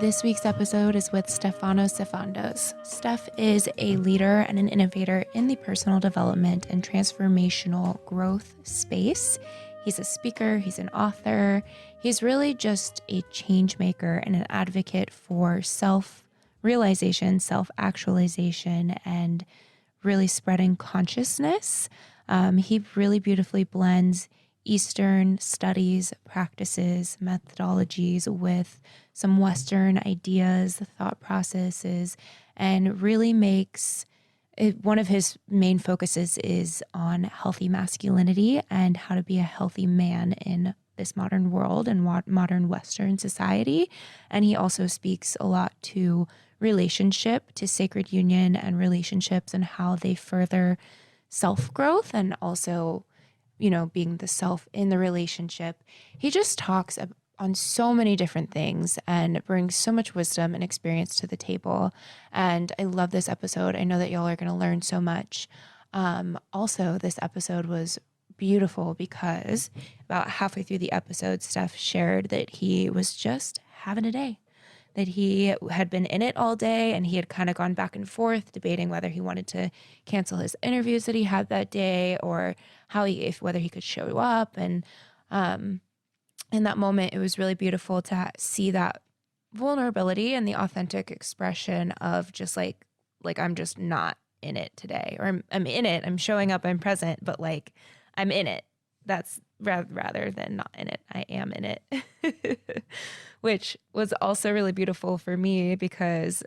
This week's episode is with Stefano Sifandos. Steph is a leader and an innovator in the personal development and transformational growth space. He's a speaker, he's an author. He's really just a change maker and an advocate for self-realization, self-actualization, and really spreading consciousness. He really beautifully blends Eastern studies, practices, methodologies with some Western ideas, thought processes, and really makes it, one of his main focuses is on healthy masculinity and how to be a healthy man in this modern world and modern Western society. And he also speaks a lot to relationship, to sacred union and relationships and how they further self-growth and also, you know, being the self in the relationship. He just talks on so many different things and brings so much wisdom and experience to the table. And I love this episode. I know that y'all are going to learn so much. Also, this episode was beautiful because about halfway through the episode, Steph shared that he was just having a day, that he had been in it all day and he had kind of gone back and forth debating whether he wanted to cancel his interviews that he had that day or whether he could show up. And in that moment, it was really beautiful to see that vulnerability and the authentic expression of just like I'm just not in it today, or I'm in it, I'm showing up, I'm present, but like I'm in it. That's rather than not in it. I am in it, which was also really beautiful for me because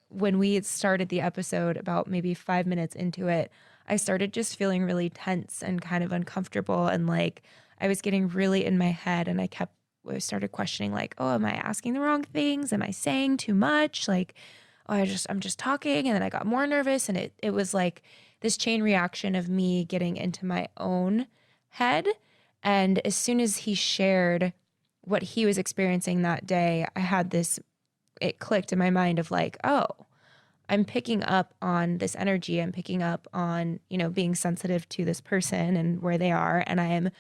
when we had started the episode about maybe 5 minutes into it, I started just feeling really tense and kind of uncomfortable. And like, I was getting really in my head and I started questioning like, oh, am I asking the wrong things? Am I saying too much? Like, oh, I'm just talking. And then I got more nervous and it was like this chain reaction of me getting into my own head. And as soon as he shared what he was experiencing that day, it clicked in my mind of like, oh, I'm picking up on this energy. I'm picking up on, being sensitive to this person and where they are. And I am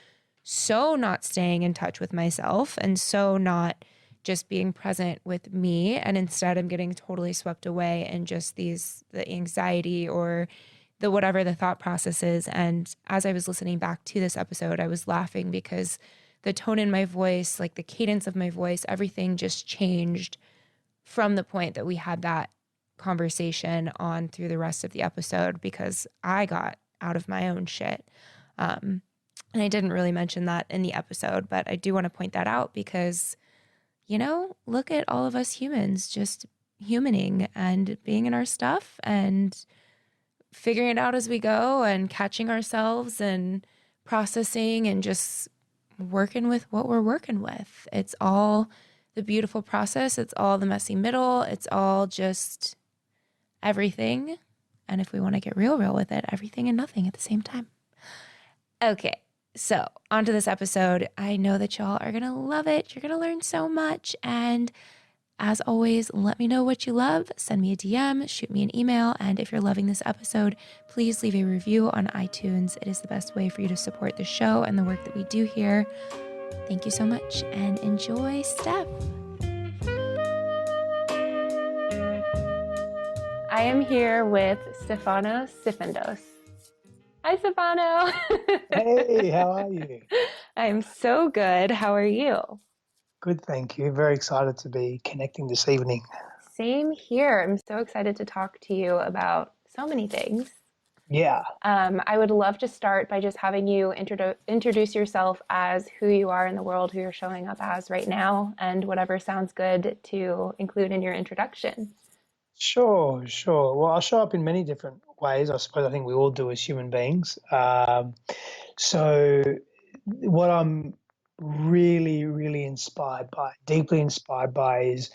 so not staying in touch with myself and so not just being present with me. And instead I'm getting totally swept away in just the anxiety or the whatever the thought process is. And as I was listening back to this episode, I was laughing because the tone in my voice, like the cadence of my voice, everything just changed from the point that we had that conversation on through the rest of the episode because I got out of my own shit. And I didn't really mention that in the episode, but I do want to point that out because, look at all of us humans just humaning and being in our stuff and figuring it out as we go and catching ourselves and processing and just working with what we're working with. It's all the beautiful process. It's all the messy middle. It's all just everything. And if we want to get real with it, everything and nothing at the same time. Okay. So on to this episode. I know that y'all are going to love it. You're going to learn so much. And as always, let me know what you love. Send me a DM, shoot me an email. And if you're loving this episode, please leave a review on iTunes. It is the best way for you to support the show and the work that we do here. Thank you so much and enjoy Steph. I am here with Stefano Sifandos. Hi, Stefano. Hey, how are you? I am so good. How are you? Good, thank you. Very excited to be connecting this evening. Same here. I'm so excited to talk to you about so many things. Yeah. I would love to start by just having you introduce yourself as who you are in the world, who you're showing up as right now, and whatever sounds good to include in your introduction. Sure. Well, I'll show up in many different ways. I suppose I think we all do as human beings. So what I'm really, really deeply inspired by is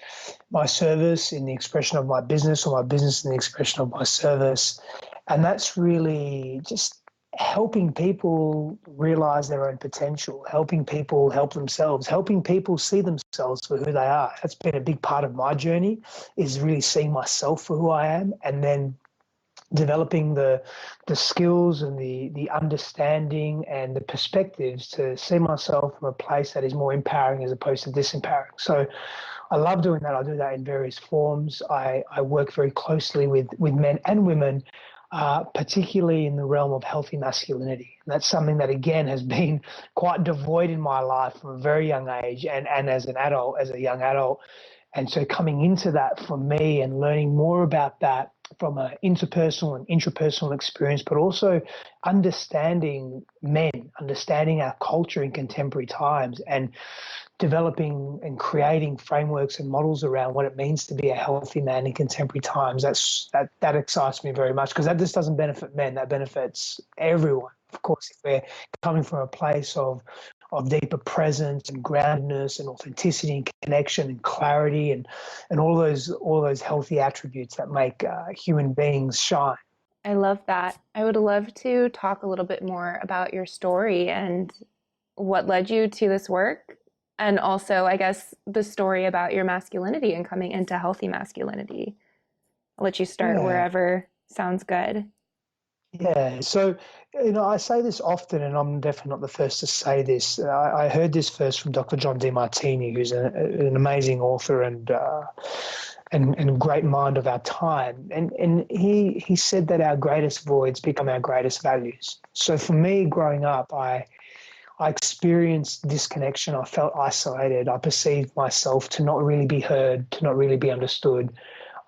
my service in the expression of my business or my business in the expression of my service. And that's really just helping people realize their own potential, helping people help themselves, helping people see themselves for who they are. That's been a big part of my journey, is really seeing myself for who I am and then developing the skills and the understanding and the perspectives to see myself from a place that is more empowering as opposed to disempowering. So I love doing that. I do that in various forms. I work very closely with men and women, particularly in the realm of healthy masculinity. And that's something that, again, has been quite devoid in my life from a very young age and as an adult, as a young adult. And so coming into that for me and learning more about that from an interpersonal and intrapersonal experience, but also understanding men, understanding our culture in contemporary times, and developing and creating frameworks and models around what it means to be a healthy man in contemporary times. That excites me very much, because that just doesn't benefit men, that benefits everyone. Of course, if we're coming from a place of deeper presence and groundedness and authenticity and connection and clarity and all those healthy attributes that make human beings shine. I love that. I would love to talk a little bit more about your story and what led you to this work. And also, I guess, the story about your masculinity and coming into healthy masculinity. I'll let you start wherever sounds good. Yeah. So, I say this often, and I'm definitely not the first to say this. I heard this first from Dr. John Demartini, who's an amazing author and great mind of our time. And he said that our greatest voids become our greatest values. So for me, growing up, I experienced disconnection. I felt isolated. I perceived myself to not really be heard, to not really be understood.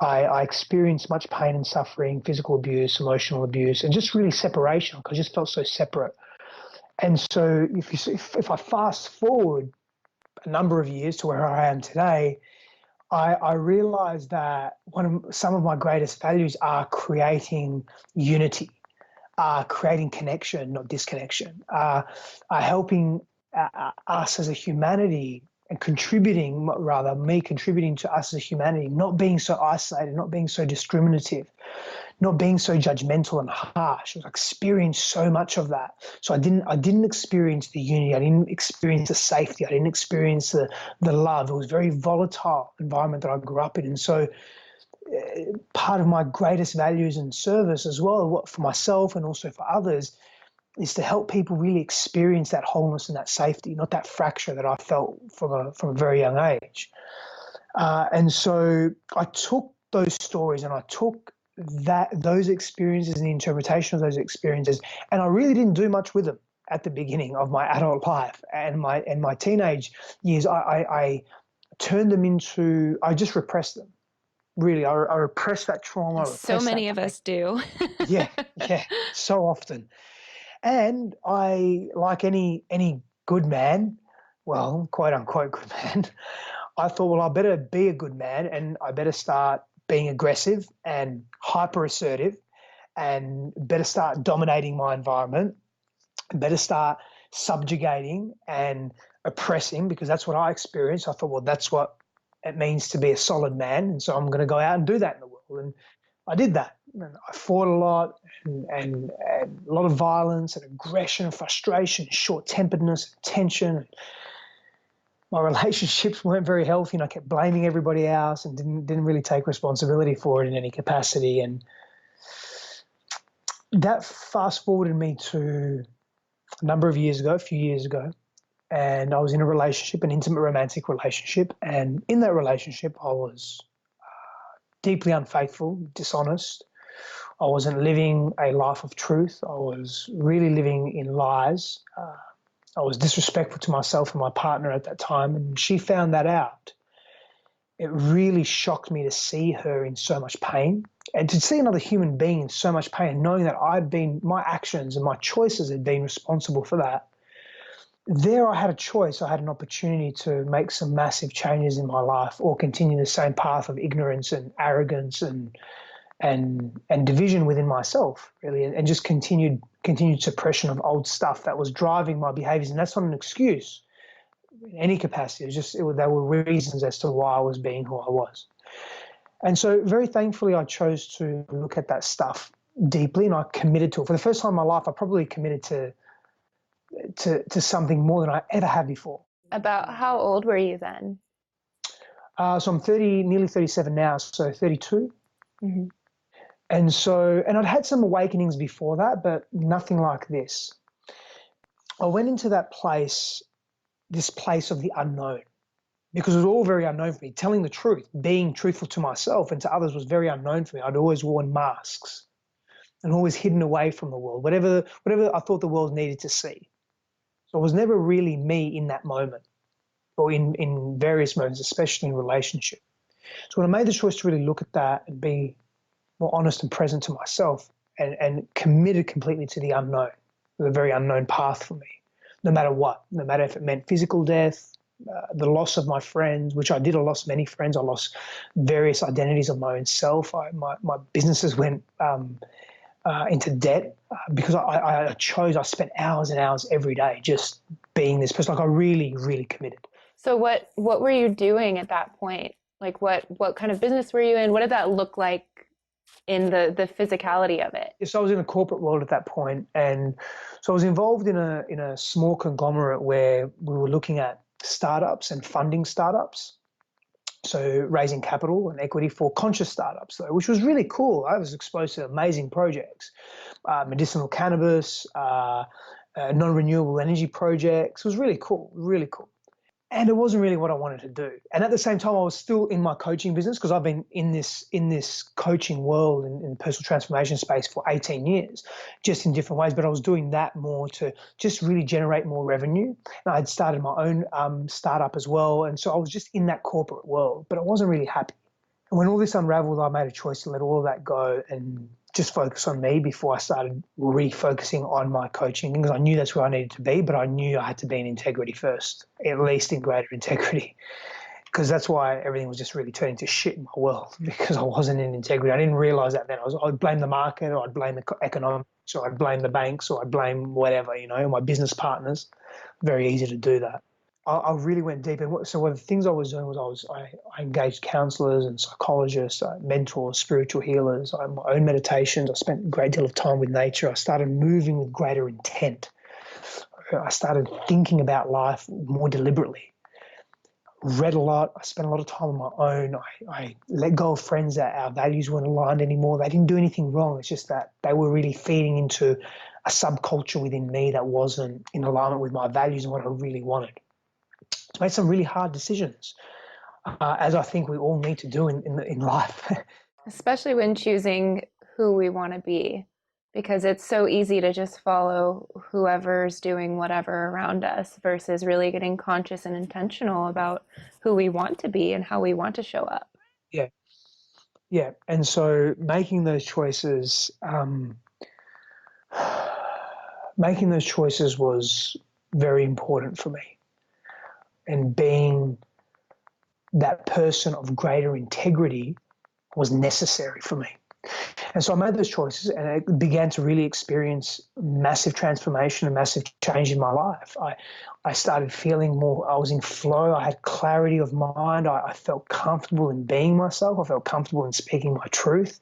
I experienced much pain and suffering, physical abuse, emotional abuse, and just really separation, because I just felt so separate. And so if I fast forward a number of years to where I am today, I realized that some of my greatest values are creating unity, creating connection, not disconnection, are helping us as a humanity and me contributing to us as a humanity, not being so isolated, not being so discriminative, not being so judgmental and harsh. I experienced so much of that. So I didn't experience the unity. I didn't experience the safety. I didn't experience the love. It was a very volatile environment that I grew up in. And so part of my greatest values and service as well, for myself and also for others, is to help people really experience that wholeness and that safety, not that fracture that I felt from a very young age. And so I took those stories and I took those experiences and the interpretation of those experiences, and I really didn't do much with them at the beginning of my adult life and my teenage years. I turned them into, I just repressed them. Really, I repressed that trauma. So many of us do. Yeah, so often. And I, like any good man, well, quote unquote good man, I thought, well, I better be a good man and I better start being aggressive and hyper assertive and better start dominating my environment, better start subjugating and oppressing, because that's what I experienced. I thought, well, that's what it means to be a solid man. And so I'm going to go out and do that in the world. And I did that. And I fought a lot and a lot of violence and aggression and frustration, short-temperedness, tension. My relationships weren't very healthy, and I kept blaming everybody else and didn't really take responsibility for it in any capacity. And that fast-forwarded me to a few years ago, and I was in a relationship, an intimate romantic relationship. And in that relationship, I was deeply unfaithful, dishonest. I wasn't living a life of truth. I was really living in lies. I was disrespectful to myself and my partner at that time, and she found that out. It really shocked me to see her in so much pain, and to see another human being in so much pain, knowing that my actions and my choices had been responsible for that. There I had a choice. I had an opportunity to make some massive changes in my life, or continue the same path of ignorance and arrogance and division within myself, really, and just continued suppression of old stuff that was driving my behaviors. And that's not an excuse in any capacity. There were reasons as to why I was being who I was. And so very thankfully, I chose to look at that stuff deeply, and I committed to it. For the first time in my life, I probably committed to something more than I ever had before. About how old were you then? So I'm 30, nearly 37 now, so 32. Mm-hmm. And I'd had some awakenings before that, but nothing like this. I went into this place of the unknown. because it was all very unknown for me. Telling the truth, being truthful to myself and to others was very unknown for me. I'd always worn masks and always hidden away from the world, whatever I thought the world needed to see. So I was never really me in that moment, or in various moments, especially in relationship. So when I made the choice to really look at that and be more honest and present to myself, and committed completely to the unknown, the very unknown path for me, no matter what, no matter if it meant physical death, the loss of my friends, which I did. I lost many friends. I lost various identities of my own self. My businesses went into debt because I spent hours and hours every day just being this person. Like I really, really committed. So what were you doing at that point? Like what kind of business were you in? What did that look like in the physicality of it? So I was in a corporate world at that point, and so I was involved in a small conglomerate where we were looking at startups and funding startups. So raising capital and equity for conscious startups, though, which was really cool. I was exposed to amazing projects, medicinal cannabis, non-renewable energy projects. It was really cool, really cool. And it wasn't really what I wanted to do. And at the same time, I was still in my coaching business because I've been in this coaching world in personal transformation space for 18 years, just in different ways. But I was doing that more to just really generate more revenue. And I had started my own startup as well. And so I was just in that corporate world, but I wasn't really happy. And when all this unraveled, I made a choice to let all of that go and just focus on me before I started refocusing on my coaching, because I knew that's where I needed to be, but I knew I had to be in integrity first, at least in greater integrity, because that's why everything was just really turning to shit in my world, because I wasn't in integrity. I didn't realize that then. I'd blame the market, or I'd blame the economics, or I'd blame the banks, or I'd blame whatever, my business partners. Very easy to do that. I really went deep. And so one of the things I was doing was I engaged counselors and psychologists, mentors, spiritual healers, my own meditations. I spent a great deal of time with nature. I started moving with greater intent. I started thinking about life more deliberately. Read a lot. I spent a lot of time on my own. I let go of friends that our values weren't aligned anymore. They didn't do anything wrong. It's just that they were really feeding into a subculture within me that wasn't in alignment with my values and what I really wanted. To make some really hard decisions, as I think we all need to do in life. Especially when choosing who we want to be, because it's so easy to just follow whoever's doing whatever around us versus really getting conscious and intentional about who we want to be and how we want to show up. Yeah. Yeah. And so making those choices was very important for me. And being that person of greater integrity was necessary for me. And so I made those choices, and I began to really experience massive transformation and massive change in my life. I started feeling more, I was in flow, I had clarity of mind, I felt comfortable in being myself, I felt comfortable in speaking my truth,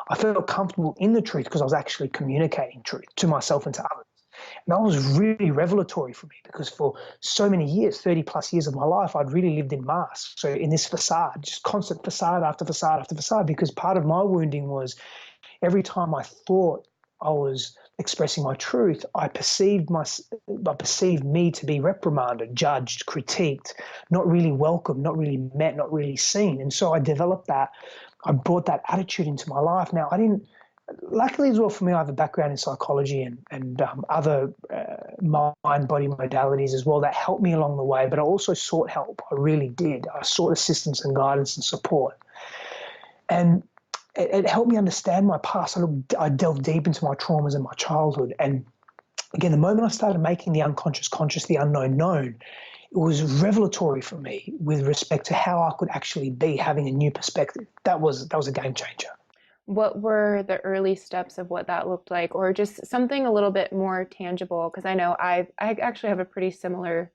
I felt comfortable in the truth because I was actually communicating truth to myself and to others. And that was really revelatory for me, because for so many years, 30 plus years of my life, I'd really lived in masks. So in this facade, just constant facade after facade after facade, because part of my wounding was every time I thought I was expressing my truth, I perceived me to be reprimanded, judged, critiqued, not really welcomed, not really met, not really seen. And so I brought that attitude into my life. Now, luckily as well for me, I have a background in psychology and other mind-body modalities as well that helped me along the way, but I also sought help. I really did. I sought assistance and guidance and support. And it helped me understand my past. I delved deep into my traumas and my childhood. And again, the moment I started making the unconscious conscious, the unknown known, it was revelatory for me with respect to how I could actually be having a new perspective. That was a game changer. What were the early steps of what that looked like, or just something a little bit more tangible? Because I know I actually have a pretty similar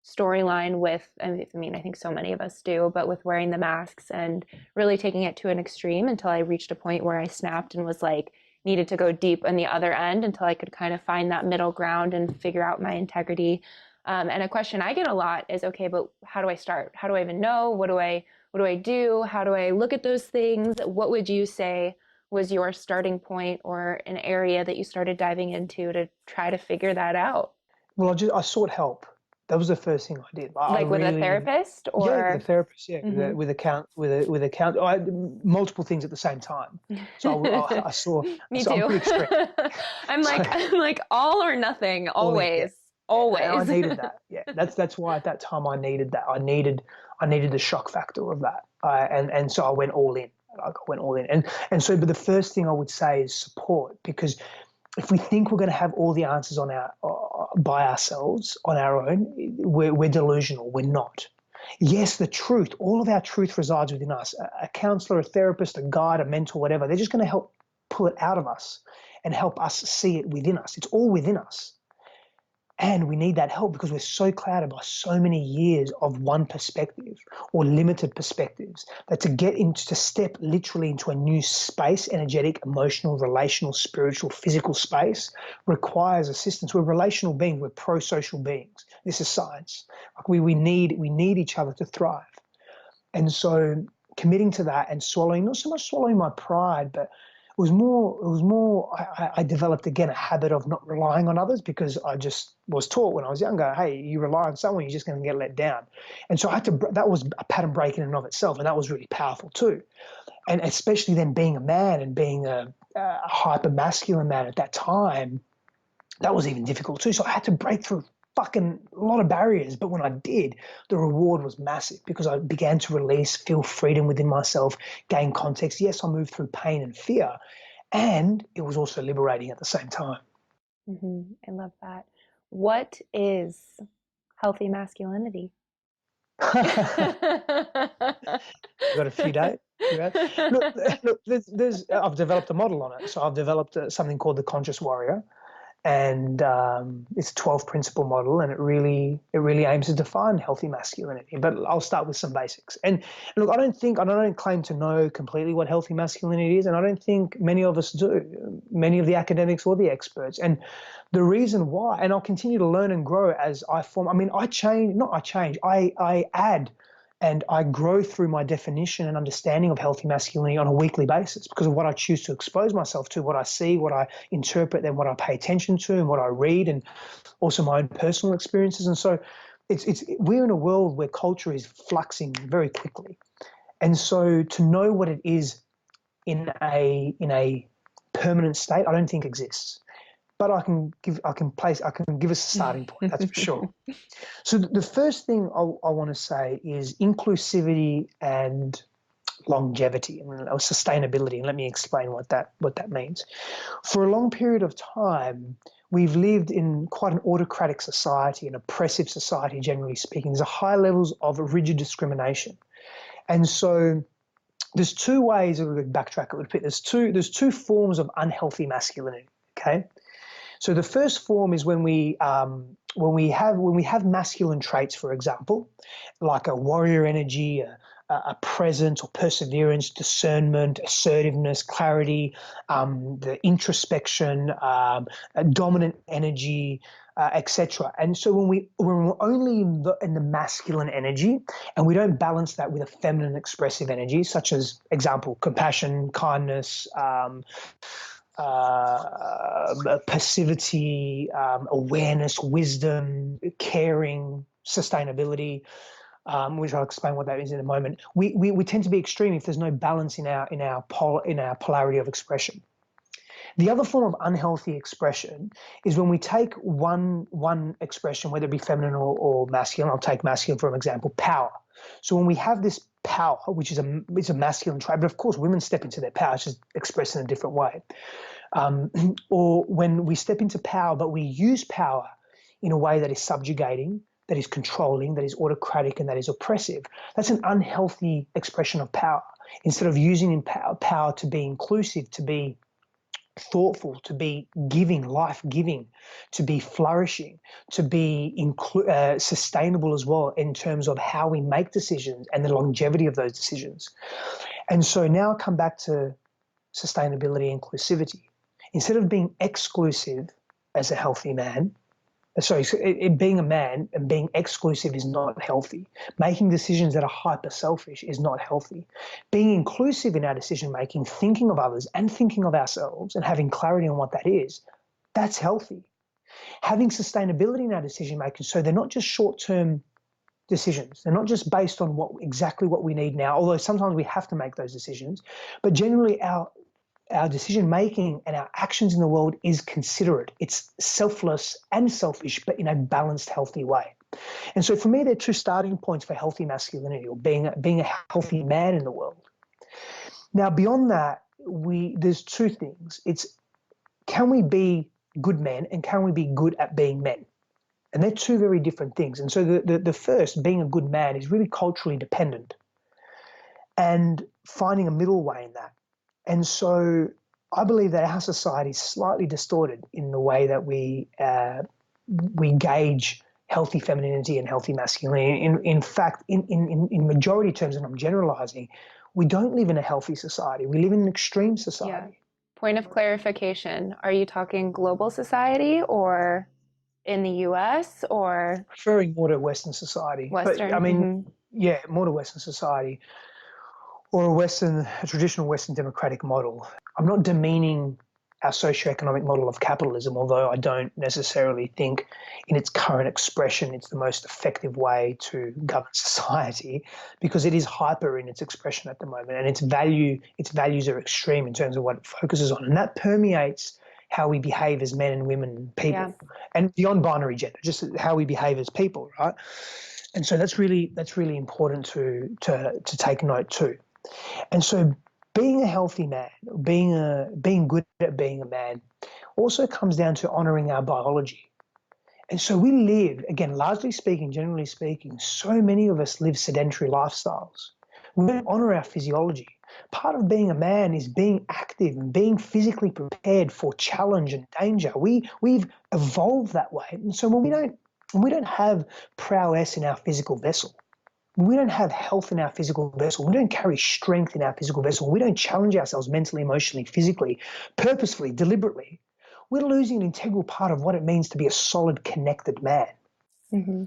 storyline with, I mean, I think so many of us do, but with wearing the masks and really taking it to an extreme until I reached a point where I snapped and was like, needed to go deep on the other end until I could kind of find that middle ground and figure out my integrity. And a question I get a lot is, okay, but how do I start? How do I even know? What do I do? How do I look at those things? What would you say was your starting point, or an area that you started diving into to try to figure that out? Well, I sought help. That was the first thing I did. I Like with a really, therapist yeah, with a or? therapist, yeah, Mhm. with a count. I had multiple things at the same time. So I saw. Me So I'm too. pretty extreme. So I'm like all or nothing, all in, yeah, always, yeah, and I always. needed that. Yeah, that's why at that time I needed that. I needed the shock factor of that, and so I went all in. I went all in, and so. But the first thing I would say is support, because if we think we're going to have all the answers on our by ourselves on our own, we're delusional. We're not. Yes, the truth, all of our truth resides within us. A counselor, a therapist, a guide, a mentor, whatever, they're just going to help pull it out of us and help us see it within us. It's all within us. And we need that help because we're so clouded by so many years of one perspective or limited perspectives that to step literally into a new space, energetic, emotional, relational, spiritual, physical space requires assistance. We're relational beings. We're pro-social beings. This is science. Like we need each other to thrive. And so committing to that and swallowing, not so much swallowing my pride, but I developed again a habit of not relying on others because I just was taught when I was younger, hey, you rely on someone, you're just going to get let down. And so that was a pattern break in and of itself. And that was really powerful too. And especially then being a man and being a hyper masculine man at that time, that was even difficult too. So I had to break through fucking a lot of barriers. But when I did, the reward was massive because I began to release, feel freedom within myself, gain context. Yes, I moved through pain and fear, and it was also liberating at the same time. I love that. What is healthy masculinity? We've got a few days. Look, I've developed a model on it. So I've developed something called the Conscious Warrior, and it's a 12 principle model, and it really aims to define healthy masculinity. But I'll start with some basics. And look, I don't claim to know completely what healthy masculinity is, and I don't think many of us do, many of the academics or the experts. And the reason why, and I'll continue to learn and grow as I form. I mean, I add and I grow through my definition and understanding of healthy masculinity on a weekly basis because of what I choose to expose myself to, what I see, what I interpret, and what I pay attention to, and what I read, and also my own personal experiences. And so we're in a world where culture is fluxing very quickly. And so to know what it is in a permanent state, I don't think exists. But I can give us a starting point, that's for sure. So the first thing I want to say is inclusivity and longevity or sustainability. And let me explain what that means. For a long period of time, we've lived in quite an autocratic society, an oppressive society, generally speaking. There's a high levels of rigid discrimination. And so there's two ways, I'm going to backtrack a little bit. There's two forms of unhealthy masculinity, okay? So the first form is when we have masculine traits, for example, like a warrior energy, a presence or perseverance, discernment, assertiveness, clarity, the introspection, a dominant energy, etc. And so when we're only in the masculine energy and we don't balance that with a feminine expressive energy, such as example, compassion, kindness, passivity, awareness, wisdom, caring, sustainability, which I'll explain what that is in a moment. We tend to be extreme if there's no balance in our polarity of expression. The other form of unhealthy expression is when we take one expression, whether it be feminine or masculine. I'll take masculine for an example, power. So when we have this power, which is it's a masculine trait, but of course women step into their power, it's just expressed in a different way. Or when we step into power, but we use power in a way that is subjugating, that is controlling, that is autocratic, and that is oppressive. That's an unhealthy expression of power. Instead of using power to be inclusive, to be thoughtful, to be giving, life-giving, to be flourishing, to be sustainable as well in terms of how we make decisions and the longevity of those decisions. And so now I come back to sustainability and inclusivity. Instead of being exclusive as a healthy man, being a man and being exclusive is not healthy. Making decisions that are hyper selfish is not healthy. Being inclusive in our decision making, thinking of others and thinking of ourselves and having clarity on what that is, that's healthy. Having sustainability in our decision making, so they're not just short-term decisions. They're not just based on exactly what we need now, although sometimes we have to make those decisions, but generally our decision making and our actions in the world is considerate. It's selfless and selfish, but in a balanced, healthy way. And so for me, there are two starting points for healthy masculinity, or being a healthy man in the world. Now, beyond that, there's two things. It's, can we be good men, and can we be good at being men? And they're two very different things. And so the first, being a good man, is really culturally dependent, and finding a middle way in that. And so I believe that our society is slightly distorted in the way that we gauge healthy femininity and healthy masculinity. In fact, in majority terms, and I'm generalizing, we don't live in a healthy society. We live in an extreme society. Yeah. Point of clarification, are you talking global society or in the US, or? Referring more to Western society. Western, but, I mean, yeah, more to Western society, or a traditional Western democratic model. I'm not demeaning our socioeconomic model of capitalism, although I don't necessarily think in its current expression it's the most effective way to govern society, because it is hyper in its expression at the moment, and its values are extreme in terms of what it focuses on, and that permeates how we behave as men and women and people, and beyond binary gender, just how we behave as people, right? And so that's really important to take note too. And so being a healthy man, being good at being a man, also comes down to honoring our biology. And so we live, again, largely speaking, generally speaking, so many of us live sedentary lifestyles. We don't honor our physiology. Part of being a man is being active and being physically prepared for challenge and danger. We've evolved that way. And so when we don't have prowess in our physical vessel, we don't have health in our physical vessel, we don't carry strength in our physical vessel, we don't challenge ourselves mentally, emotionally, physically, purposefully, deliberately, we're losing an integral part of what it means to be a solid, connected man. Mm-hmm.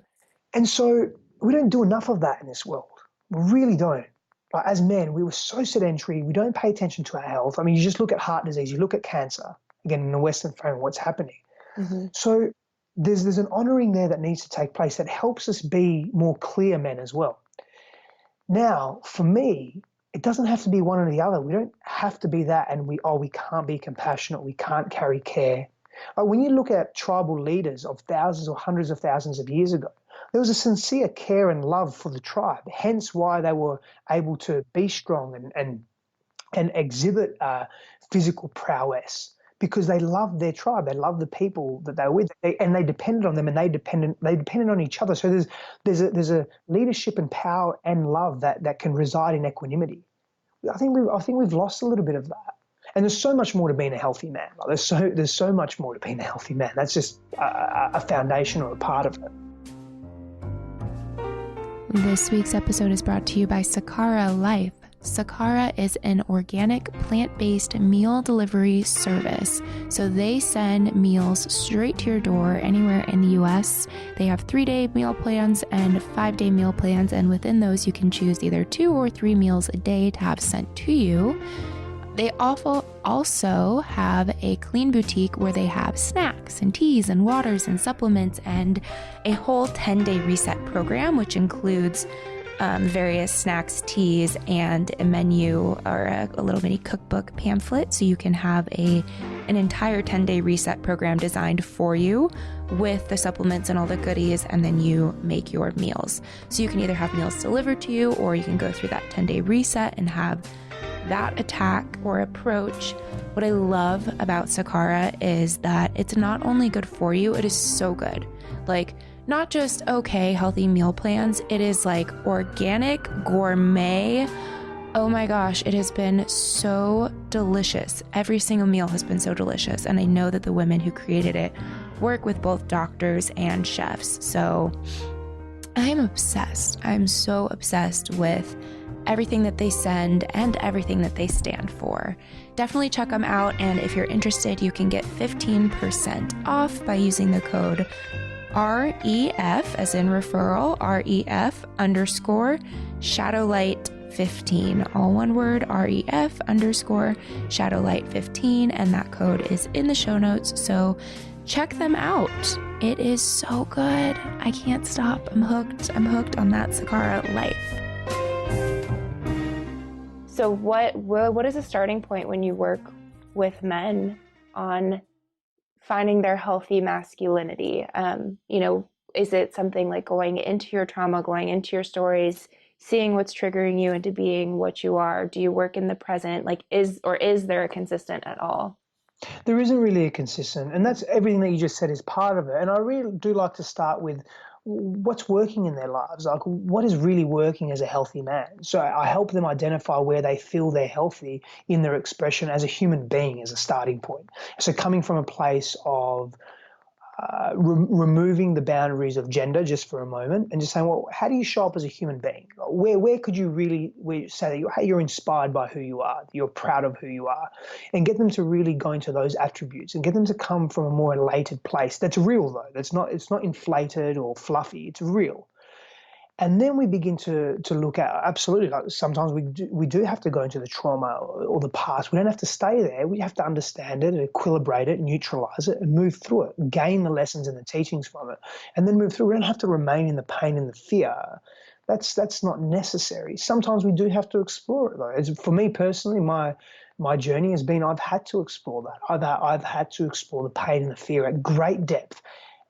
And so we don't do enough of that in this world. We really don't. Like, as men, we were so sedentary, we don't pay attention to our health. I mean, you just look at heart disease, you look at cancer, again, in the Western frame, what's happening. Mm-hmm. So there's an honoring there that needs to take place that helps us be more clear men as well. Now, for me, it doesn't have to be one or the other. We don't have to be that and we can't be compassionate, we can't carry care. When you look at tribal leaders of thousands or hundreds of thousands of years ago, there was a sincere care and love for the tribe, hence why they were able to be strong and exhibit physical prowess, because they loved their tribe, they loved the people that they were with, and they depended on them, and they depended on each other. So there's a leadership and power and love that can reside in equanimity. I think we've lost a little bit of that. And there's so much more to being a healthy man. Like, there's so much more to being a healthy man. That's just a foundation or a part of it. This week's episode is brought to you by Sakara Life. Sakara is an organic, plant-based meal delivery service. So they send meals straight to your door anywhere in the US. They have 3-day meal plans and 5-day meal plans, and within those you can choose either 2 or 3 meals a day to have sent to you. They also have a clean boutique where they have snacks and teas and waters and supplements, and a whole 10-day reset program, which includes various snacks, teas, and a menu or a little mini cookbook pamphlet, so you can have an entire 10-day reset program designed for you with the supplements and all the goodies, and then you make your meals. So you can either have meals delivered to you, or you can go through that 10-day reset and have that attack or approach. What I love about Sakara is that it's not only good for you, it is so good. Like, not just okay, healthy meal plans, it is like organic, gourmet. Oh my gosh, it has been so delicious. Every single meal has been so delicious. And I know that the women who created it work with both doctors and chefs. So I am obsessed. I'm so obsessed with everything that they send and everything that they stand for. Definitely check them out. And if you're interested, you can get 15% off by using the code REF, as in referral, REF_Shadowlight15, all one word, REF_Shadowlight15, and that code is in the show notes. So check them out. It is so good. I can't stop. I'm hooked. I'm hooked on that Sakara life. So what is a starting point when you work with men on finding their healthy masculinity? Is it something like going into your trauma, going into your stories, seeing what's triggering you into being what you are? Do you work in the present? Like, is there a consistent at all? There isn't really a consistent, and that's everything that you just said is part of it. And I really do like to start with what's working in their lives, like what is really working as a healthy man. So I help them identify where they feel they're healthy in their expression as a human being as a starting point. So coming from a place of removing the boundaries of gender just for a moment and just saying, well, how do you show up as a human being? Where could you really say that you're inspired by who you are, you're proud of who you are, and get them to really go into those attributes and get them to come from a more elated place. That's real though. It's not inflated or fluffy. It's real. And then we begin to look at, absolutely, like sometimes we do have to go into the trauma or the past. We don't have to stay there. We have to understand it, equilibrate it, neutralize it, and move through it, gain the lessons and the teachings from it, and then move through. We don't have to remain in the pain and the fear. That's not necessary. Sometimes we do have to explore it, though. For me personally, my journey has been I've had to explore that. I've had to explore the pain and the fear at great depth.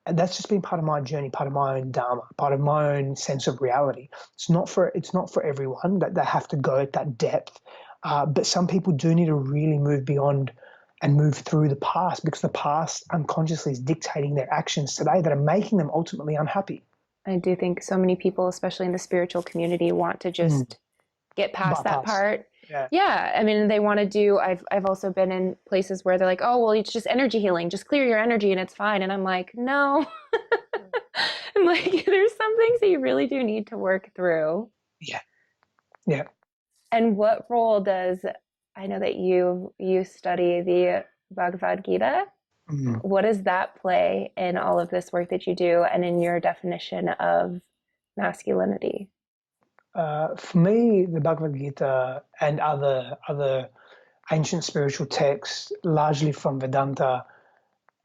And that's just been part of my journey, part of my own dharma, part of my own sense of reality. It's not for everyone that they have to go at that depth, but some people do need to really move beyond and move through the past, because the past unconsciously is dictating their actions today that are making them ultimately unhappy. I do think so many people, especially in the spiritual community, want to just get past that part. Yeah. I mean, they want to do, I've also been in places where they're like, oh, well, it's just energy healing. Just clear your energy and it's fine. And I'm like, no. I'm like, there's some things that you really do need to work through. Yeah. Yeah. And what role does, I know that you study the Bhagavad Gita. What does that play in all of this work that you do and in your definition of masculinity? For me, the Bhagavad Gita and other ancient spiritual texts, largely from Vedanta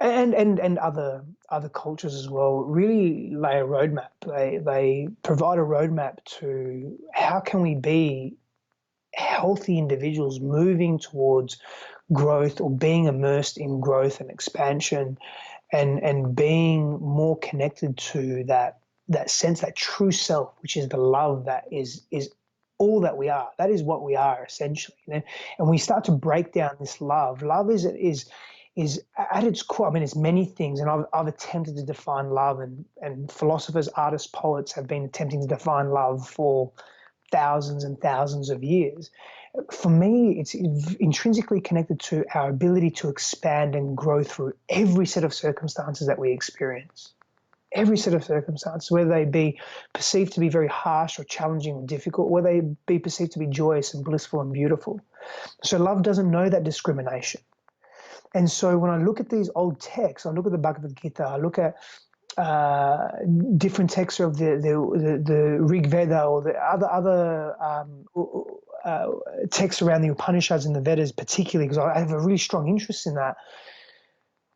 and other cultures as well, really lay a roadmap. They provide a roadmap to how can we be healthy individuals moving towards growth, or being immersed in growth and expansion, and being more connected to that sense, that true self, which is the love that is all that we are. That is what we are essentially. And we start to break down this love. Love is at its core. I mean, it's many things, and I've attempted to define love, and philosophers, artists, poets have been attempting to define love for thousands and thousands of years. For me, it's intrinsically connected to our ability to expand and grow through every set of circumstances that we experience. Every set of circumstances, whether they be perceived to be very harsh or challenging or difficult, whether they be perceived to be joyous and blissful and beautiful. So love doesn't know that discrimination. And so when I look at these old texts, I look at the Bhagavad Gita, I look at different texts of the Rig Veda or the other texts around the Upanishads and the Vedas, particularly because I have a really strong interest in that.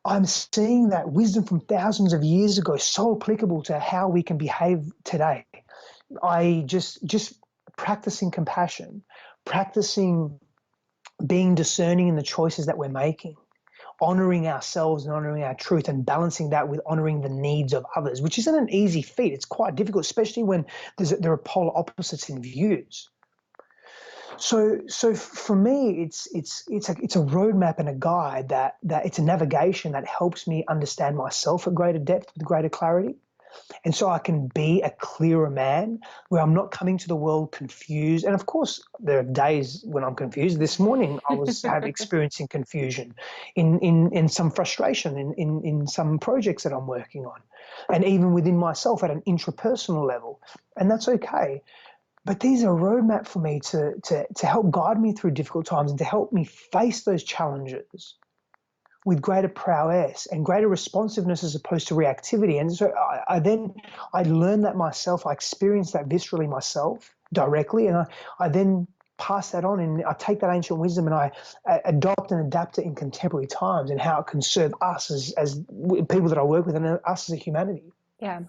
I'm seeing that wisdom from thousands of years ago so applicable to how we can behave today. I just practicing compassion, practicing being discerning in the choices that we're making, honoring ourselves and honoring our truth, and balancing that with honoring the needs of others, which isn't an easy feat. It's quite difficult, especially when there are polar opposites in views. So for me, it's a roadmap and a guide that it's a navigation that helps me understand myself at greater depth with greater clarity. And so I can be a clearer man where I'm not coming to the world confused. And of course, there are days when I'm confused. This morning, I was experiencing confusion in some frustration in some projects that I'm working on, and even within myself at an intrapersonal level. And that's okay. But these are a roadmap for me to help guide me through difficult times and to help me face those challenges with greater prowess and greater responsiveness as opposed to reactivity. And so I learned that myself. I experienced that viscerally myself directly. And I then pass that on, and I take that ancient wisdom and I adopt and adapt it in contemporary times and how it can serve us as people that I work with and us as a humanity. Yeah.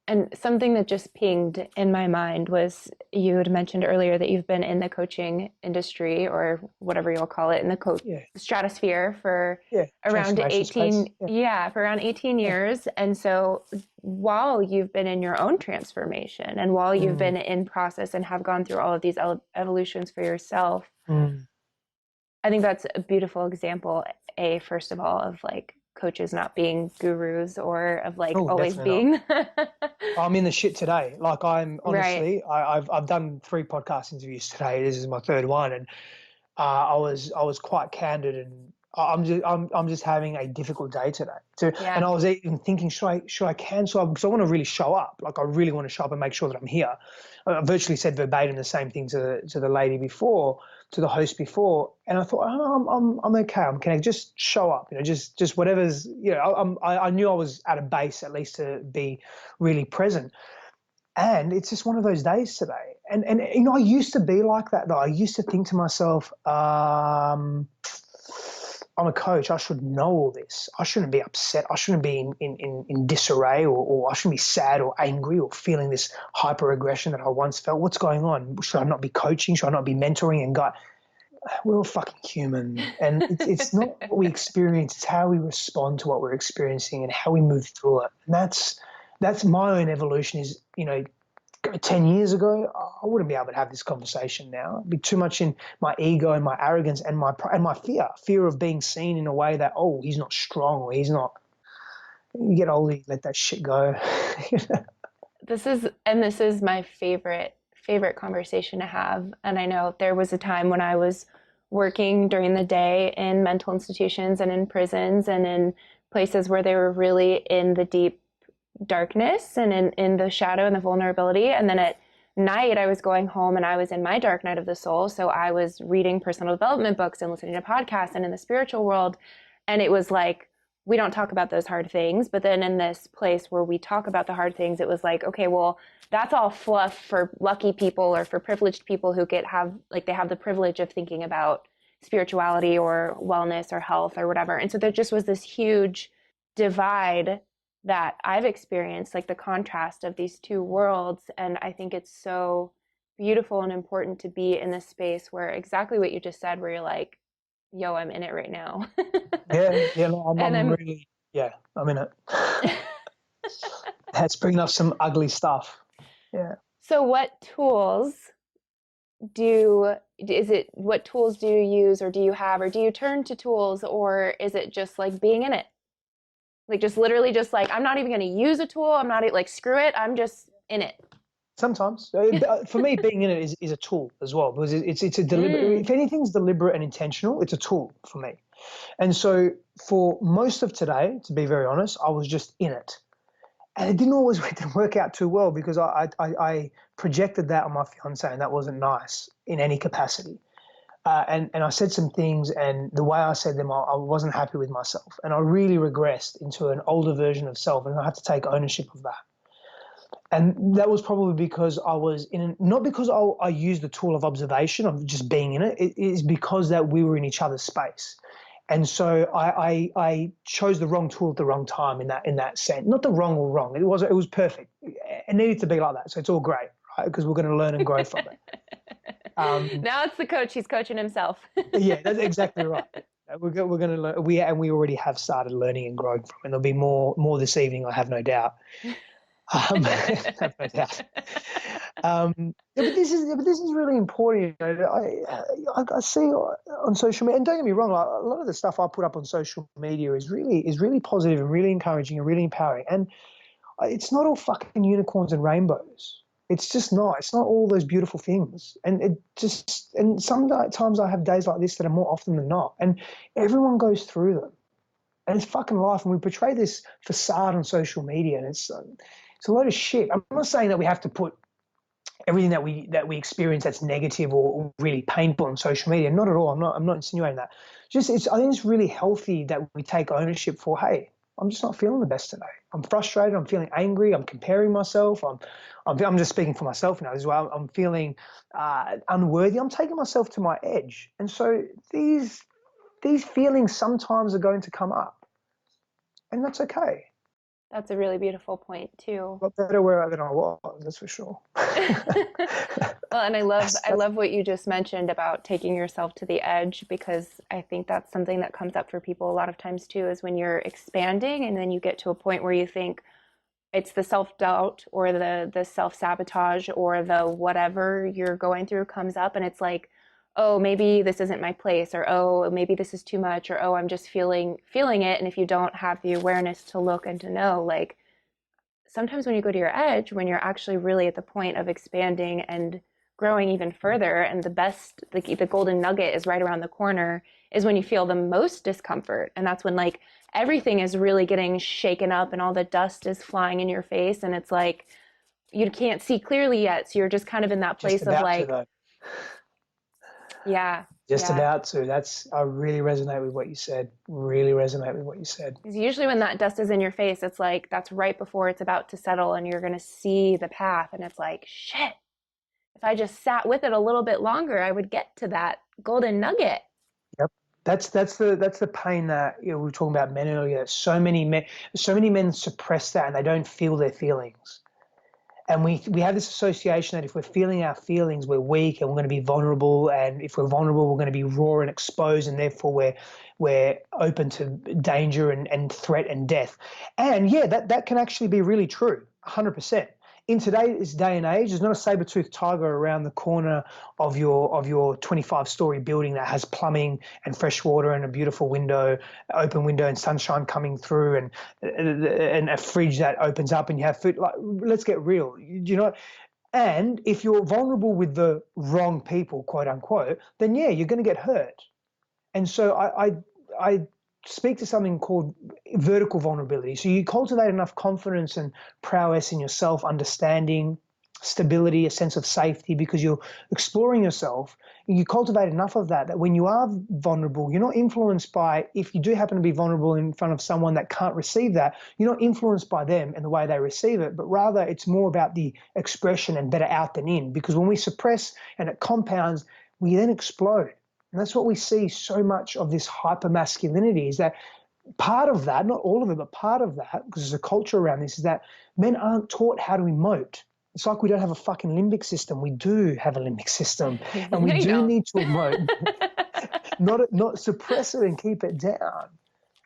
And something that just pinged in my mind was you had mentioned earlier that you've been in the coaching industry, or whatever you'll call it, in the stratosphere for around 18 for around 18 years. And so while you've been in your own transformation and while you've been in process and have gone through all of these evolutions for yourself, I think that's a beautiful example, first of all, of like coaches not being gurus, or of like always being I'm in the shit today. Like, I'm honestly, I've done 3 podcast interviews today. This is my 3rd one, and I was quite candid, and I'm just having a difficult day today. And I was even thinking, should I cancel? Because I want to really show up. Like, I really want to show up and make sure that I'm here. I virtually said verbatim the same thing to the lady before, to the host before, and I thought, I'm okay. Can I just show up? Just whatever's, I knew I was at a base at least to be really present. And it's just one of those days today. And I used to be like that, though. I used to think to myself, I'm a coach. I should know all this. I shouldn't be upset. I shouldn't be in disarray, or I shouldn't be sad or angry or feeling this hyper aggression that I once felt. What's going on? Should I not be coaching? Should I not be mentoring? And God, we're all fucking human. And it's not what we experience. It's how we respond to what we're experiencing and how we move through it. And that's my own evolution. Is 10 years ago, I wouldn't be able to have this conversation now. It'd be too much in my ego and my arrogance and my fear of being seen in a way that, oh, he's not strong, or he's not. You get older, you let that shit go. This is my favorite conversation to have. And I know there was a time when I was working during the day in mental institutions and in prisons and in places where they were really in the deep darkness and in the shadow and the vulnerability. And then at night I was going home and I was in my dark night of the soul. So I was reading personal development books and listening to podcasts and in the spiritual world. And it was like, we don't talk about those hard things. But then in this place where we talk about the hard things, it was like, okay, well, that's all fluff for lucky people or for privileged people who they have the privilege of thinking about spirituality or wellness or health or whatever. And so there just was this huge divide that I've experienced, like the contrast of these two worlds. And I think it's so beautiful and important to be in this space where exactly what you just said, where you're like, yo, I'm in it right now. I'm in it. That's bringing up some ugly stuff. Yeah. So what tools do you use, or do you have, or do you turn to tools, or is it just like being in it? Like just literally just like, I'm not even going to use a tool. I'm not like, screw it. I'm just in it. Sometimes. For me, being in it is a tool as well, because it's a deliberate, if anything's deliberate and intentional, it's a tool for me. And so for most of today, to be very honest, I was just in it. And it didn't work out too well, because I projected that on my fiance, and that wasn't nice in any capacity. And I said some things, and the way I said them, I wasn't happy with myself. And I really regressed into an older version of self, and I had to take ownership of that. And that was probably because I was not because I used the tool of observation, of just being in it. It is because that we were in each other's space. And so I chose the wrong tool at the wrong time in that sense. Not the wrong or wrong. It was perfect. It needed to be like that. So it's all great, right? Because we're going to learn and grow from it. Now it's the coach. He's coaching himself. Yeah, that's exactly right. We're going to learn. We already have started learning and growing from it. And there'll be more this evening, I have no doubt. Have no doubt. But this is really important. I see on social media, and don't get me wrong, a lot of the stuff I put up on social media is really positive and really encouraging and really empowering. And it's not all fucking unicorns and rainbows. It's just not. It's not all those beautiful things. And sometimes I have days like this that are more often than not. And everyone goes through them. And it's fucking life. And we portray this facade on social media, and it's a load of shit. I'm not saying that we have to put everything that we experience that's negative or really painful on social media. Not at all. I'm not insinuating that. I think it's really healthy that we take ownership for, hey, I'm just not feeling the best today. I'm frustrated. I'm feeling angry. I'm comparing myself. I'm just speaking for myself now as well. I'm feeling unworthy. I'm taking myself to my edge. And so these feelings sometimes are going to come up, and that's okay. That's a really beautiful point too. A lot better where than I was, that's for sure. Well, and I love what you just mentioned about taking yourself to the edge, because I think that's something that comes up for people a lot of times too, is when you're expanding and then you get to a point where you think it's the self-doubt or the self-sabotage or the whatever you're going through comes up, and it's like, oh, maybe this isn't my place, or oh, maybe this is too much, or oh, I'm just feeling it. And if you don't have the awareness to look and to know, like, sometimes when you go to your edge, when you're actually really at the point of expanding and growing even further, and the golden nugget is right around the corner, is when you feel the most discomfort. And that's when like everything is really getting shaken up and all the dust is flying in your face, and it's like you can't see clearly yet, so you're just kind of in that place of like, though. yeah, Just yeah. about to. I really resonate with what you said. Really resonate with what you said. Because usually when that dust is in your face, it's like that's right before it's about to settle and you're going to see the path. And it's like, shit, if I just sat with it a little bit longer, I would get to that golden nugget. Yep. That's the pain that, we were talking about men earlier. So many men suppress that and they don't feel their feelings. And we have this association that if we're feeling our feelings, we're weak and we're going to be vulnerable. And if we're vulnerable, we're going to be raw and exposed, and therefore we're open to danger and threat and death. And yeah, that can actually be really true, 100%. In today's day and age, there's not a saber-toothed tiger around the corner of your 25-story building that has plumbing and fresh water and a beautiful open window and sunshine coming through, and a fridge that opens up and you have food. Like, let's get real, And if you're vulnerable with the wrong people, quote unquote, then yeah, you're going to get hurt. And so I speak to something called vertical vulnerability. So you cultivate enough confidence and prowess in yourself, understanding, stability, a sense of safety, because you're exploring yourself. You cultivate enough of that when you are vulnerable, you're not influenced by, if you do happen to be vulnerable in front of someone that can't receive that, you're not influenced by them and the way they receive it, but rather it's more about the expression and better out than in. Because when we suppress and it compounds, we then explode. And that's what we see so much of this hyper-masculinity, is that part of that, not all of it, but part of that, because there's a culture around this, is that men aren't taught how to emote. It's like we don't have a fucking limbic system. We do have a limbic system, and we do need to emote, not suppress it and keep it down.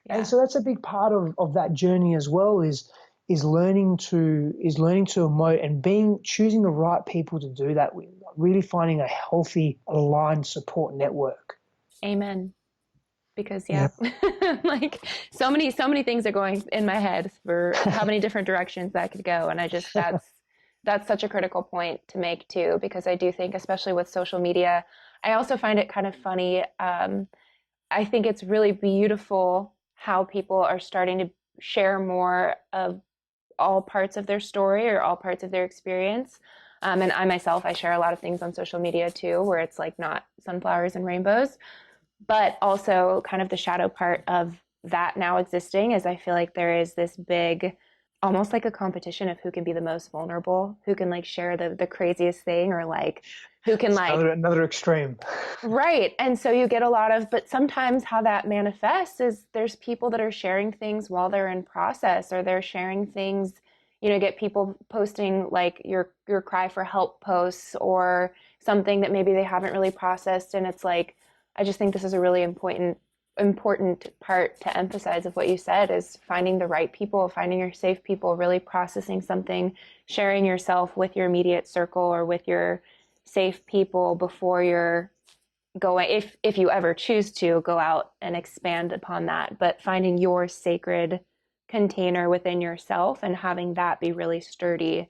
Yeah. And so that's a big part of that journey as well, is learning to emote and choosing the right people to do that with, really finding a healthy, aligned support network. Amen. Because like so many things are going in my head for how many different directions that could go. And I just, that's such a critical point to make too, because I do think, especially with social media, I also find it kind of funny. I think it's really beautiful how people are starting to share more of all parts of their story or all parts of their experience. And I myself, I share a lot of things on social media too, where it's like not sunflowers and rainbows, but also kind of the shadow part of that now existing is I feel like there is this big, almost like a competition of who can be the most vulnerable, who can like share the craziest thing, or like who can like another extreme. Right. And so you get a lot of, but sometimes how that manifests is there's people that are sharing things while they're in process, or they're sharing things, get people posting like your cry for help posts or something that maybe they haven't really processed. And it's like, I just think this is a really important part to emphasize of what you said, is finding the right people, finding your safe people, really processing something, sharing yourself with your immediate circle or with your safe people before you're going, if you ever choose to go out and expand upon that, but finding your sacred container within yourself and having that be really sturdy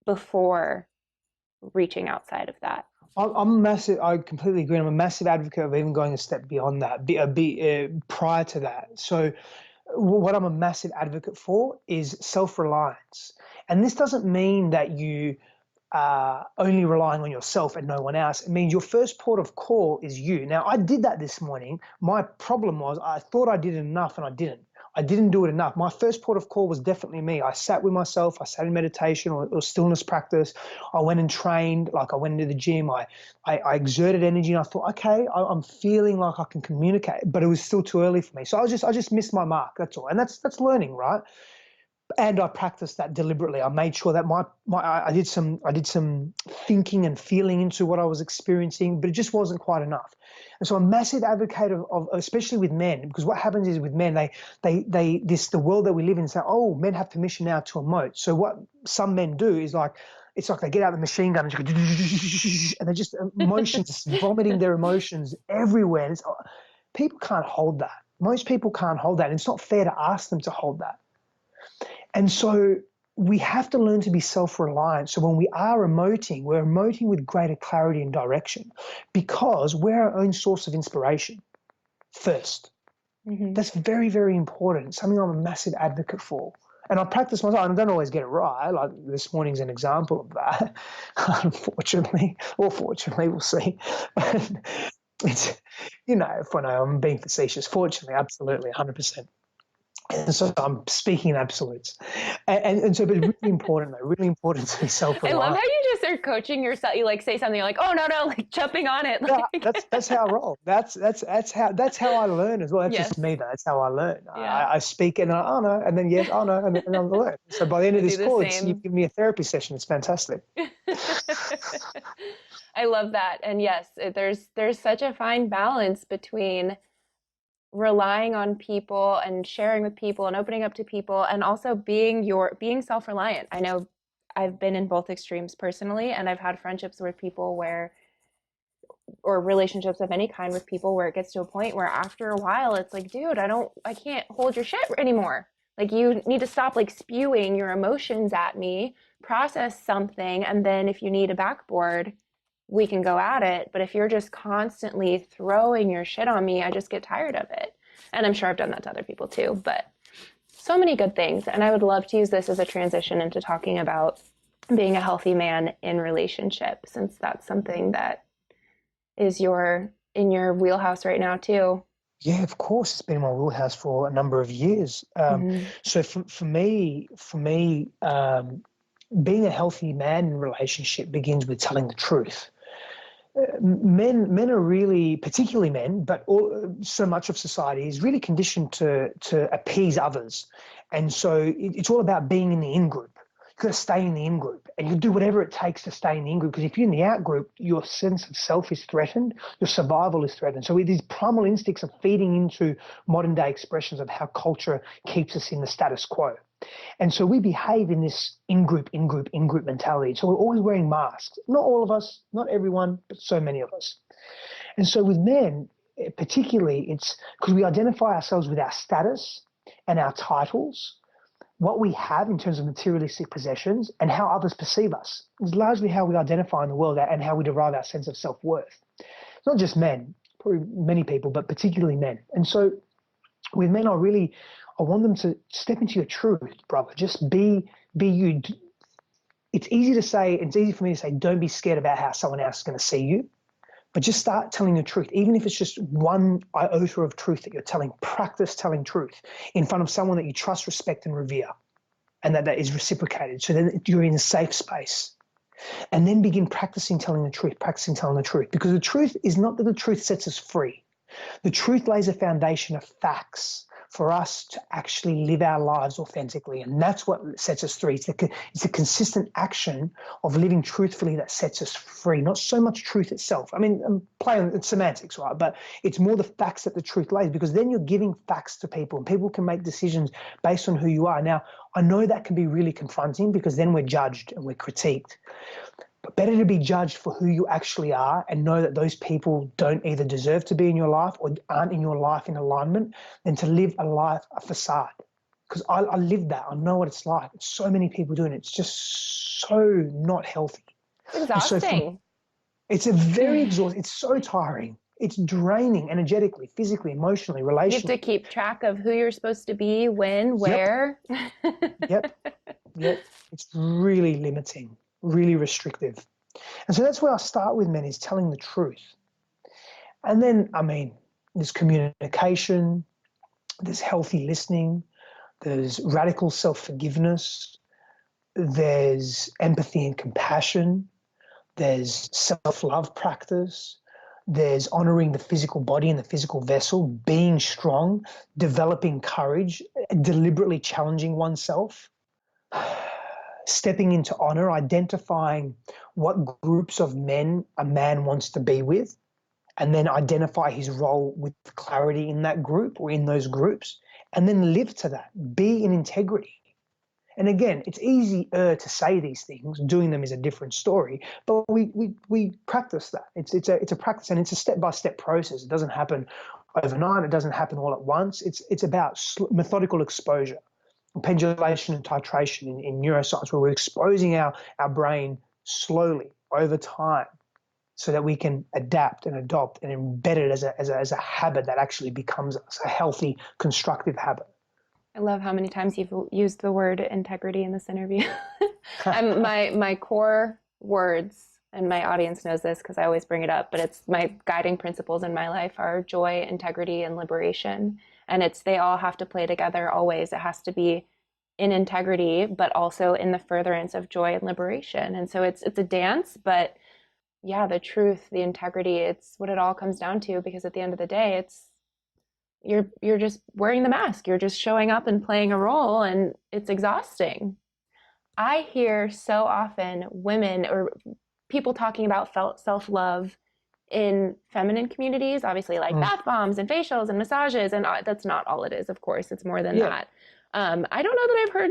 before reaching outside of that. I'm massive. I completely agree. I'm a massive advocate of even going a step beyond that, prior to that. So what I'm a massive advocate for is self-reliance. And this doesn't mean that you only relying on yourself and no one else. It means your first port of call is you. Now, I did that this morning. My problem was I thought I did enough and I didn't. I didn't do it enough. My first port of call was definitely me. I sat with myself. I sat in meditation or stillness practice. I went and trained. Like I went into the gym. I exerted energy, and I thought, okay, I'm feeling like I can communicate, but it was still too early for me. So I just missed my mark. That's all, and that's learning, right? And I practiced that deliberately. I made sure that I did some thinking and feeling into what I was experiencing, but it just wasn't quite enough. And so I'm a massive advocate of especially with men, because what happens is with men, the world that we live in say, oh, men have permission now to emote. So what some men do is like, it's like they get out the machine gun and they're just emotions, vomiting their emotions everywhere. And people can't hold that. Most people can't hold that. And it's not fair to ask them to hold that. And so we have to learn to be self-reliant. So when we are emoting, we're emoting with greater clarity and direction because we're our own source of inspiration first. Mm-hmm. That's very, very important. It's something I'm a massive advocate for. And I practice myself, and I don't always get it right. Like this morning's an example of that, unfortunately, or fortunately, we'll see. But it's, I'm being facetious. Fortunately, absolutely, 100%. And so I'm speaking in absolutes. And so, but it's really important, though, really important to be self-reliant. I love how you just are coaching yourself. You like say something, you're like, oh, no, like jumping on it. Yeah, that's how I roll. That's how I learn as well. That's yes. just me, though. That's how I learn. Yeah. I speak and oh no, and then yes, oh no, and then I learn. So by the end of this call, you give me a therapy session. It's fantastic. I love that. And yes, there's such a fine balance between relying on people and sharing with people and opening up to people and also being self-reliant. I know I've been in both extremes personally, and I've had friendships with people or relationships of any kind with people where it gets to a point where after a while it's like, dude, I can't hold your shit anymore. Like you need to stop like spewing your emotions at me, process something, and then if you need a backboard, we can go at it. But if you're just constantly throwing your shit on me, I just get tired of it. And I'm sure I've done that to other people too, but so many good things. And I would love to use this as a transition into talking about being a healthy man in relationship, since that's something that is in your wheelhouse right now too. Yeah, of course, it's been in my wheelhouse for a number of years. So for me, being a healthy man in relationship begins with telling the truth. Men are really, particularly men, but so much of society is really conditioned to appease others. And so it's all about being in the in-group. You've got to stay in the in-group, and you'll do whatever it takes to stay in the in-group, because if you're in the out-group, your sense of self is threatened, your survival is threatened. So these primal instincts are feeding into modern-day expressions of how culture keeps us in the status quo. And so we behave in this in-group mentality. So we're always wearing masks. Not all of us, not everyone, but so many of us. And so with men, particularly, it's because we identify ourselves with our status and our titles, what we have in terms of materialistic possessions, and how others perceive us. It's largely how we identify in the world and how we derive our sense of self-worth. It's not just men, probably many people, but particularly men. And so with men, I want them to step into your truth, brother. Just be you. It's easy for me to say, don't be scared about how someone else is going to see you, but just start telling the truth. Even if it's just one iota of truth that you're telling, practice telling truth in front of someone that you trust, respect, and revere, and that is reciprocated. So then you're in a safe space. And then begin practicing telling the truth, because the truth is not that the truth sets us free. The truth lays a foundation of facts for us to actually live our lives authentically. And that's what sets us free. It's a consistent action of living truthfully that sets us free, not so much truth itself. I mean, I'm playing semantics, right? But it's more the facts that the truth lays, because then you're giving facts to people and people can make decisions based on who you are. Now, I know that can be really confronting because then we're judged and we're critiqued. But better to be judged for who you actually are and know that those people don't either deserve to be in your life or aren't in your life in alignment than to live a facade. Because I lived that. I know what it's like. So many people doing it. It's just so not healthy. It's exhausting. It's a very exhausting. It's so tiring. It's draining energetically, physically, emotionally, relationally. You have to keep track of who you're supposed to be, when, where. Yep. It's really limiting. Really restrictive. And so that's where I start with men, is telling the truth. And then, there's communication, there's healthy listening, there's radical self-forgiveness, there's empathy and compassion, there's self-love practice, there's honoring the physical body and the physical vessel, being strong, developing courage, deliberately challenging oneself, stepping into honor, identifying what groups of men a man wants to be with, and then identify his role with clarity in that group or in those groups, and then live to that, be in integrity. And again, it's easier to say these things. Doing them is a different story. But we practice that. It's a practice, and it's a step-by-step process. It doesn't happen overnight. It doesn't happen all at once. It's about methodical exposure, pendulation and titration in neuroscience, where we're exposing our brain slowly over time, so that we can adapt and adopt and embed it as a habit that actually becomes us, a healthy, constructive habit. I love how many times you've used the word integrity in this interview. My core words, and my audience knows this because I always bring it up, but it's my guiding principles in my life are joy, integrity, and liberation. And they all have to play together always. It has to be in integrity, but also in the furtherance of joy and liberation. And so it's a dance, but yeah, the truth, the integrity, it's what it all comes down to, because at the end of the day, you're just wearing the mask. You're just showing up and playing a role, and it's exhausting. I hear so often women or people talking about self-love in feminine communities, obviously, like bath bombs and facials and massages, and that's not all it is, of course. It's more than that. I don't know that I've heard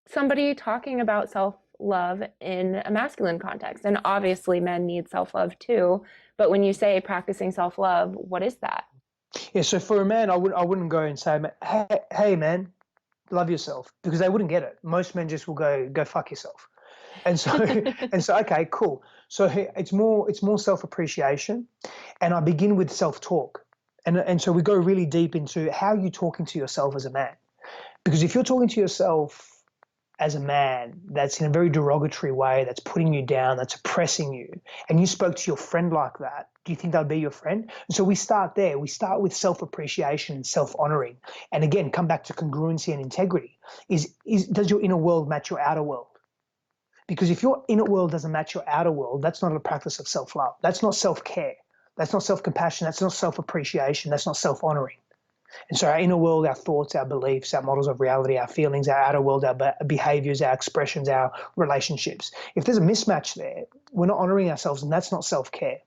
somebody talking about self-love in a masculine context. And obviously men need self-love too. But when you say practicing self-love, what is that? Yeah, so for a man, I wouldn't go and say, hey man, love yourself, because they wouldn't get it. Most men just will go fuck yourself. And so okay, cool. So it's more self-appreciation, and I begin with self-talk. And so we go really deep into how you're talking to yourself as a man. Because if you're talking to yourself as a man that's in a very derogatory way, that's putting you down, that's oppressing you, and you spoke to your friend like that, do you think they'll be your friend? And so we start there. We start with self-appreciation and self-honoring. And again, come back to congruency and integrity. Does your inner world match your outer world? Because if your inner world doesn't match your outer world, that's not a practice of self-love. That's not self-care. That's not self-compassion. That's not self-appreciation. That's not self-honoring. And so our inner world, our thoughts, our beliefs, our models of reality, our feelings, our outer world, our behaviors, our expressions, our relationships. If there's a mismatch there, we're not honoring ourselves, and that's not self-care.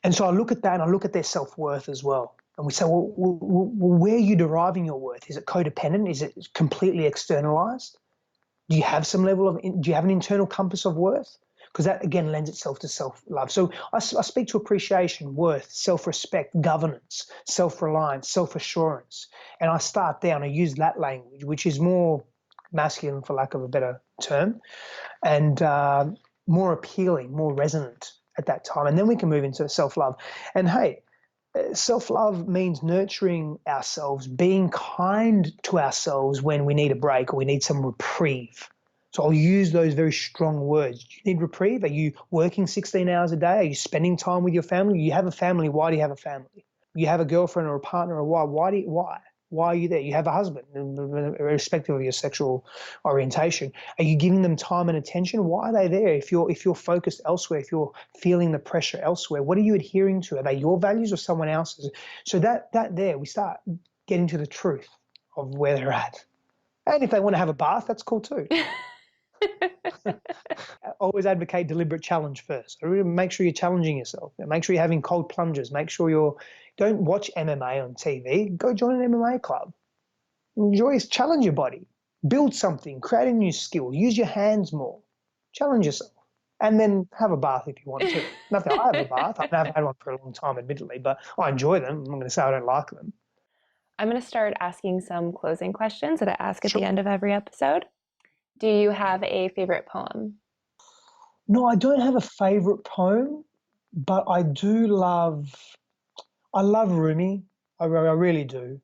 And so I look at that, and I look at their self-worth as well. And we say, well, where are you deriving your worth? Is it codependent? Is it completely externalized? Do you have an internal compass of worth? Because that, again, lends itself to self-love. So I speak to appreciation, worth, self-respect, governance, self-reliance, self-assurance. And I start there, and I use that language, which is more masculine, for lack of a better term, and more appealing, more resonant at that time. And then we can move into self-love. And hey, self-love means nurturing ourselves, being kind to ourselves when we need a break or we need some reprieve. So I'll use those very strong words. Do you need reprieve? Are you working 16 hours a day? Are you spending time with your family? You have a family. Why do you have a family? You have a girlfriend or a partner or why? Why are you there? You have a husband, irrespective of your sexual orientation. Are you giving them time and attention? Why are they there? If you're focused elsewhere, if you're feeling the pressure elsewhere, what are you adhering to? Are they your values or someone else's? So that there, we start getting to the truth of where they're at. And if they want to have a bath, that's cool too. Always advocate deliberate challenge first. So really make sure you're challenging yourself. Make sure you're having cold plunges. Make sure don't watch MMA on TV. Go join an MMA club. Challenge your body. Build something. Create a new skill. Use your hands more. Challenge yourself. And then have a bath if you want to. Not that I have a bath. I've never had one for a long time, admittedly, but I enjoy them. I'm not going to say I don't like them. I'm going to start asking some closing questions that I ask at the end of every episode. Do you have a favorite poem? No, I don't have a favorite poem, but I love Rumi. I really do.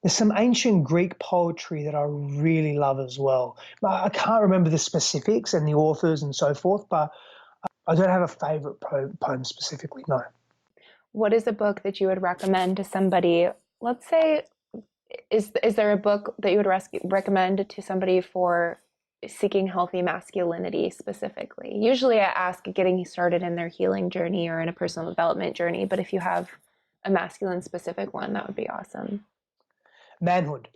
There's some ancient Greek poetry that I really love as well. I can't remember the specifics and the authors and so forth, but I don't have a favorite poem specifically, no. What is a book that you would recommend to somebody, let's say is there a book that you would recommend to somebody for seeking healthy masculinity specifically? Usually I ask getting started in their healing journey or in a personal development journey, but if you have a masculine specific one, that would be awesome. Manhood.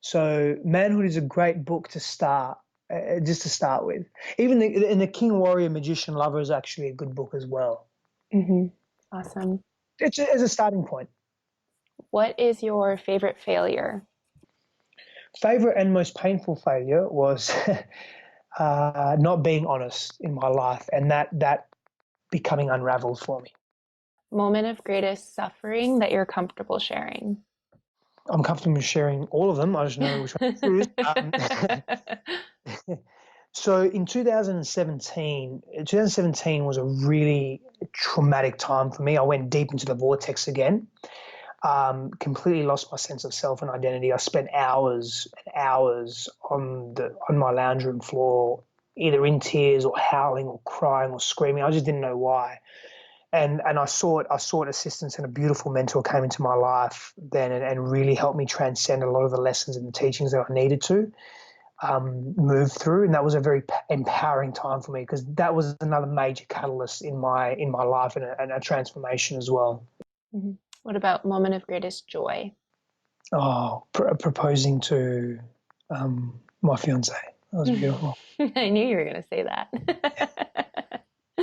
So Manhood is a great book to start, just to start with. Even the King, Warrior, Magician, Lover is actually a good book as well. Awesome. It's as a starting point. What is your favorite failure? Favorite and most painful failure was not being honest in my life, and that becoming unraveled for me. Moment of greatest suffering that you're comfortable sharing? I'm comfortable sharing all of them. I just know which one to choose. So in 2017 was a really traumatic time for me. I went deep into the vortex again. Completely lost my sense of self and identity. I spent hours and hours on my lounge room floor, either in tears or howling or crying or screaming. I just didn't know why. And I sought assistance, and a beautiful mentor came into my life then and really helped me transcend a lot of the lessons and the teachings that I needed to move through. And that was a very empowering time for me, because that was another major catalyst in my life and a transformation as well. What about moment of greatest joy? Oh, proposing to my fiance. That was beautiful. I knew you were going to say that.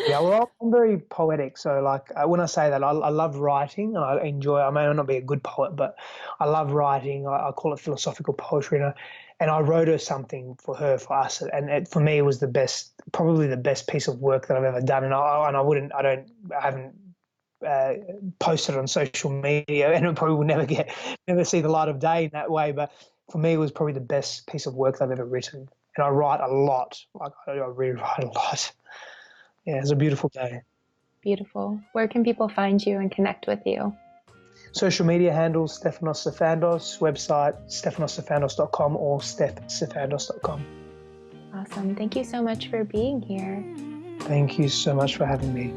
Yeah, well, I'm very poetic. So, like, when I say that, I love writing. I enjoy. I may not be a good poet, but I love writing. I call it philosophical poetry, and I wrote her something for us, and for me, it was probably the best piece of work that I've ever done. And I haven't posted on social media, and it probably will never see the light of day in that way. But for me, it was probably the best piece of work I've ever written. And I write a lot. Like, I really write a lot. Yeah, it's a beautiful day. Beautiful. Where can people find you and connect with you? Social media handles, Stefanos Sifandos, website stefanosifandos.com or stephsifandos.com. Awesome. Thank you so much for being here. Thank you so much for having me.